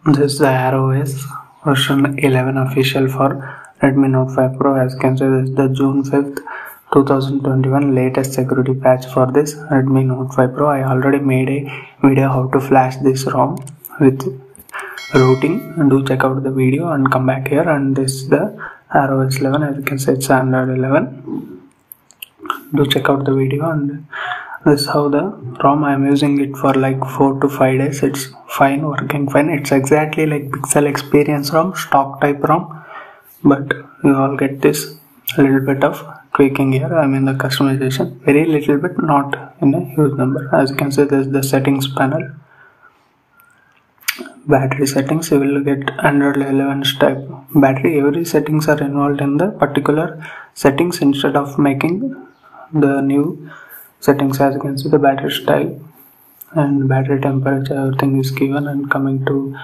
This is the iOS version 11 official for Redmi Note 5 Pro. As you can see, this is the June 5th 2021 latest security patch for this Redmi Note 5 Pro. I already made a video how to flash this ROM with routing. Do check out the video and come back here. And this is the iOS 11. As you can see, it's Android 11. Do check out the video. And this is how the ROM, I am using it for like 4 to 5 days. It's fine, working fine. It's exactly like Pixel Experience ROM, stock type ROM, but you all get this little bit of tweaking here. I mean the customization, very little bit, not in a huge number. As you can see, this is the settings panel. Battery settings, you will get Android 11 type battery. Every settings are involved in the particular settings instead of making the new settings. As you can see, the battery style and battery temperature, everything is given. And coming to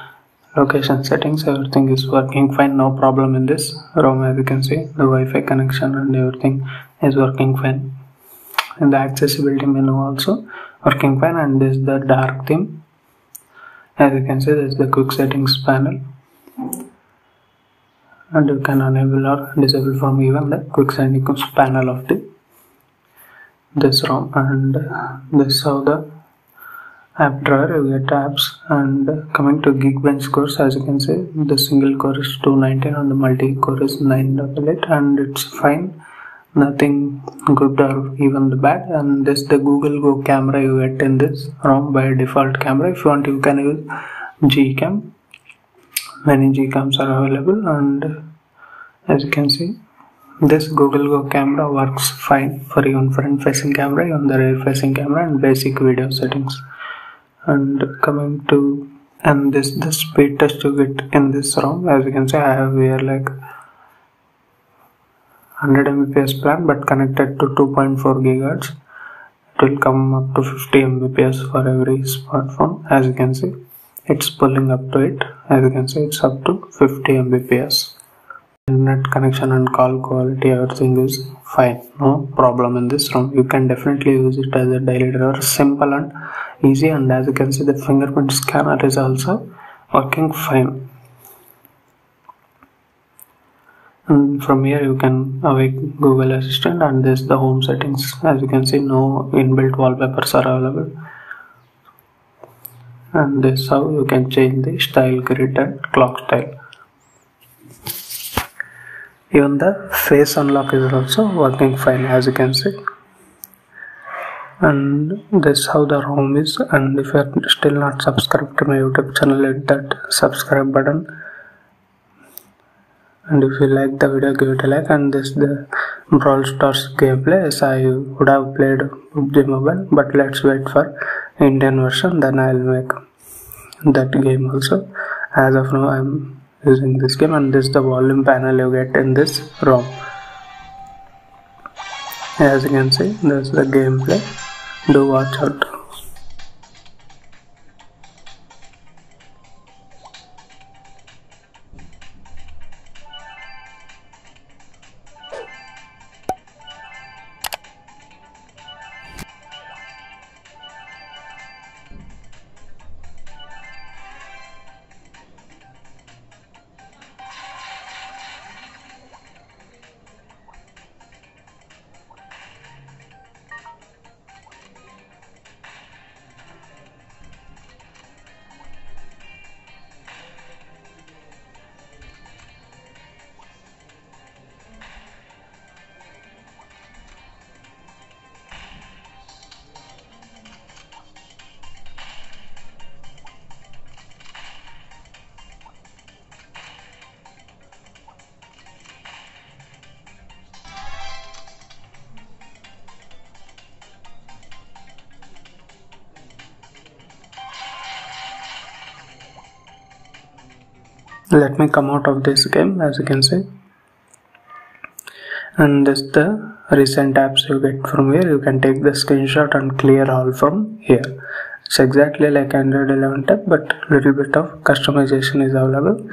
location settings, everything is working fine, no problem in this ROM. As you can see, the Wi-Fi connection and everything is working fine, and the accessibility menu also working fine. And this is the dark theme. As you can see, this is the quick settings panel, and you can enable or disable from even the quick settings panel of this ROM. And this is how the app drawer, you get apps. And coming to Geekbench scores, as you can see, the single core is 219 and the multi core is 988, and it's fine, nothing good or even the bad. And this the Google Go camera you get in this ROM by default camera. If you want, you can use Gcam. Many Gcams are available. And as you can see, this Google Go camera works fine for even front facing camera, even the rear facing camera, and basic video settings. And coming to, and this the speed test you get in this ROM. As you can see, I have here like 100 Mbps plan, but connected to 2.4 GHz. It will come up to 50 Mbps for every smartphone. As you can see, it's pulling up to it. As you can see, it's up to 50 Mbps. Internet connection and call quality, everything is fine, no problem in this ROM. You can definitely use it as a daily driver, simple and easy. And as you can see, the fingerprint scanner is also working fine. And from here you can awake Google Assistant. And this is the home settings. As you can see, no inbuilt wallpapers are available. And this is how you can change the style grid and clock style. Even the face unlock is also working fine, as you can see. And this is how the ROM is. And if you are still not subscribed to my YouTube channel, hit that subscribe button. And if you like the video, give it a like. And this is the Brawl Stars gameplay. Yes, I would have played PUBG Mobile, but let's wait for Indian version, then I'll make that game also. As of now, I'm using this game. And this is the volume panel you get in this ROM. As you can see, this is the gameplay. Do watch out. Let me come out of this game. As you can see, and this is the recent apps you get from here. You can take the screenshot and clear all from here. It's exactly like Android 11 type, but little bit of customization is available.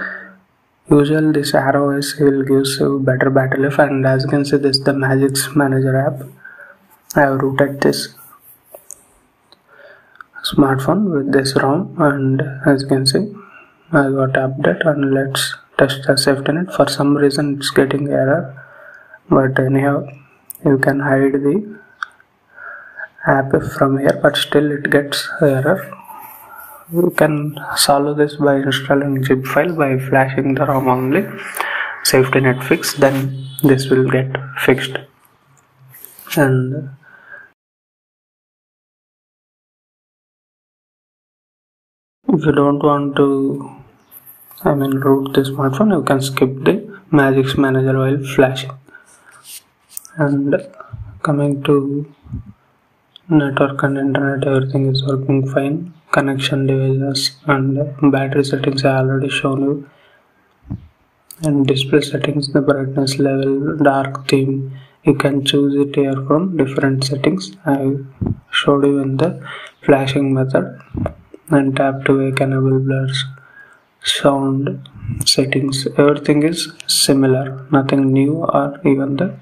Usually this iOS will give you better battery life. And as you can see, this is the Magisk Manager app. I have rooted this smartphone with this ROM, and as you can see, I got update, and let's test the safety net. For some reason it's getting error, but anyhow you can hide the app from here, but still it gets error. You can solve this by installing zip file by flashing the ROM only. Safety net fix, then this will get fixed. And if you don't want to root the smartphone, you can skip the Magisk Manager while flashing. And coming to network and internet, everything is working fine. Connection devices and battery settings I already shown you. And display settings, the brightness level, dark theme, you can choose it here from different settings. I showed you in the flashing method. And tap to wake, enable blurs, sound settings, everything is similar, nothing new or even the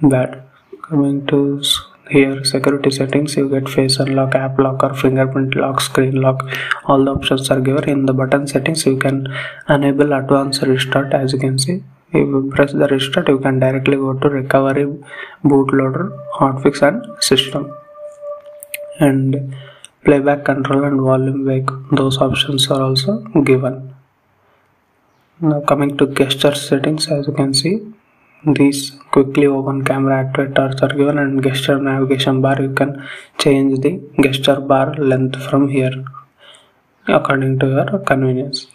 bad. Coming to here, security settings, you get face unlock, app lock or fingerprint lock, screen lock, all the options are given. In the button settings you can enable advanced restart. As you can see, if you press the restart, you can directly go to recovery, bootloader, hotfix and system. And playback control and volume wake, those options are also given. Now coming to gesture settings, as you can see, these quickly open camera activators are given, and gesture navigation bar, you can change the gesture bar length from here according to your convenience.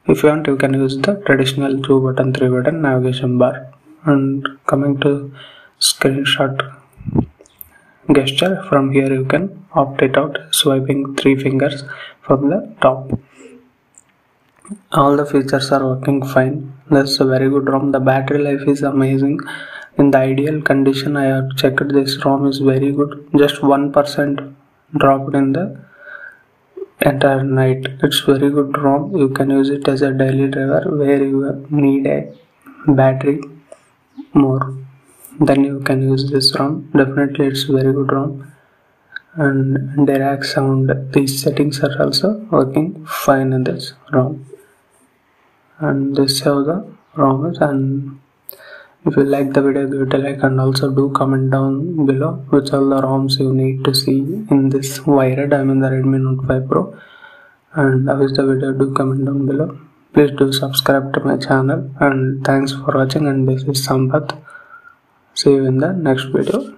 If you want, you can use the traditional 2 button 3 button navigation bar. And coming to screenshot gesture, from here you can opt it out, swiping 3 fingers from the top. All the features are working fine. That's a very good ROM. The battery life is amazing. In the ideal condition, I have checked, this ROM is very good. Just 1% dropped in the entire night. It's very good ROM. You can use it as a daily driver where you need a battery more. Then you can use this ROM. Definitely it's very good ROM. And Dirac sound, these settings are also working fine in this ROM. And this is how the ROM is. And if you like the video, give it a like, and also do comment down below which all the ROMs you need to see in this wired, the Redmi Note 5 Pro. And how is the video, do comment down below. Please do subscribe to my channel, and thanks for watching. And this is Sampath. See you in the next video.